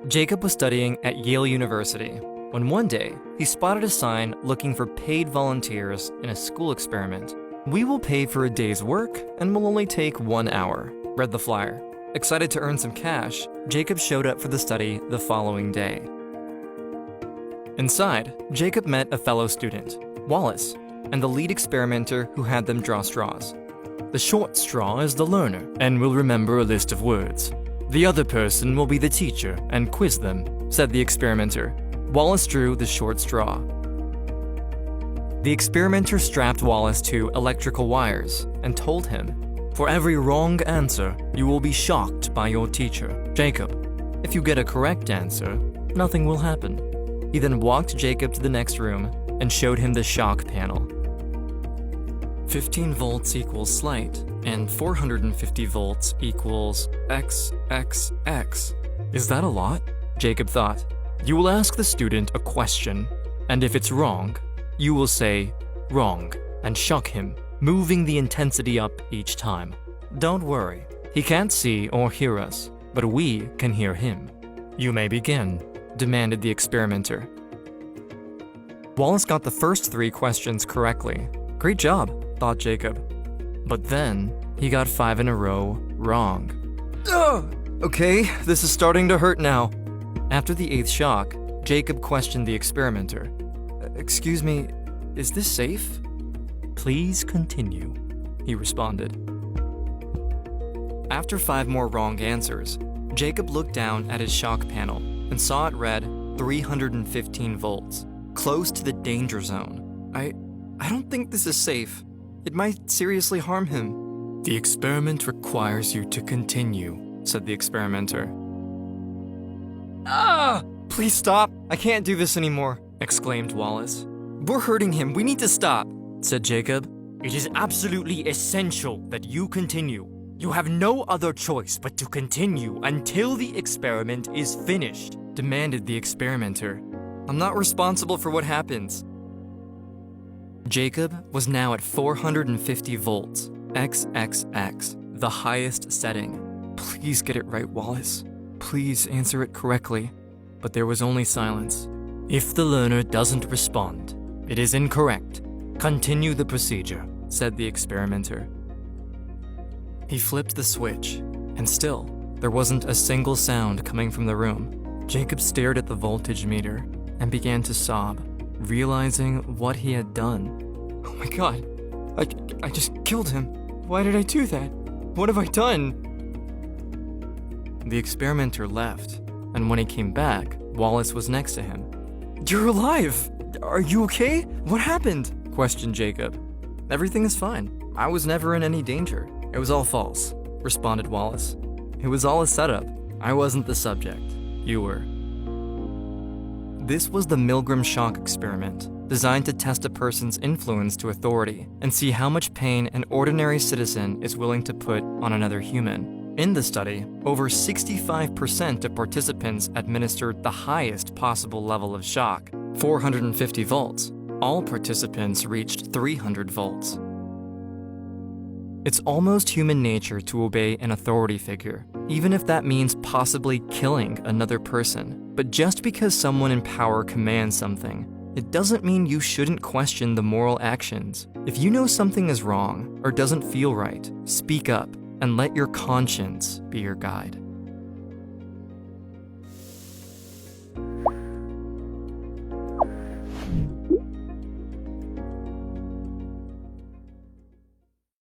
Jacob was studying at Yale University when one day he spotted a sign looking for paid volunteers in a school experiment. "We will pay for a day's work and will only take 1 hour," read the flyer. Excited to earn some cash, Jacob showed up for the study the following day. Inside, Jacob met a fellow student, Wallace, and the lead experimenter who had them draw straws. "The short straw is the learner and will remember a list of words. The other person will be the teacher and quiz them," said the experimenter. Wallace drew the short straw. The experimenter strapped Wallace to electrical wires and told him, "For every wrong answer, you will be shocked by your teacher, Jacob. If you get a correct answer, nothing will happen." He then walked Jacob to the next room and showed him the shock panel. 15 volts equals slight, and 450 volts equals XXX. "Is that a lot?" Jacob thought. "You will ask the student a question, and if it's wrong, you will say, 'wrong,' and shock him, moving the intensity up each time. Don't worry, he can't see or hear us, but we can hear him. You may begin," demanded the experimenter. Wallace got the first 3 questions correctly. "Great job," thought Jacob. But then, he got 5 in a row wrong. "Ugh! Okay, this is starting to hurt now." After the 8th shock, Jacob questioned the experimenter. "Excuse me, is this safe?" "Please continue," he responded. After 5 more wrong answers, Jacob looked down at his shock panel and saw it read 315 volts, close to the danger zone. I don't think this is safe. It might seriously harm him." "The experiment requires you to continue," said the experimenter. "Ah! Please stop! I can't do this anymore," exclaimed Wallace. "We're hurting him. We need to stop," said Jacob. "It is absolutely essential that you continue. You have no other choice but to continue until the experiment is finished," demanded the experimenter. "I'm not responsible for what happens." Jacob was now at 450 volts, XXX, the highest setting. "Please get it right, Wallace. Please answer it correctly." But there was only silence. "If the learner doesn't respond, it is incorrect. Continue the procedure," said the experimenter. He flipped the switch, and still, there wasn't a single sound coming from the room. Jacob stared at the voltage meter and began to sob, realizing what he had done. "Oh my God, I just killed him. Why did I do that? What have I done?" The experimenter left, and when he came back, Wallace was next to him. "You're alive! Are you okay? What happened?" questioned Jacob. "Everything is fine. I was never in any danger. It was all false," responded Wallace. "It was all a setup. I wasn't the subject. You were." This was the Milgram Shock Experiment, designed to test a person's influence to authority and see how much pain an ordinary citizen is willing to put on another human. In the study, over 65% of participants administered the highest possible level of shock, 450 volts. All participants reached 300 volts. It's almost human nature to obey an authority figure, even if that means possibly killing another person. But just because someone in power commands something, it doesn't mean you shouldn't question the moral actions. If you know something is wrong or doesn't feel right, speak up and let your conscience be your guide.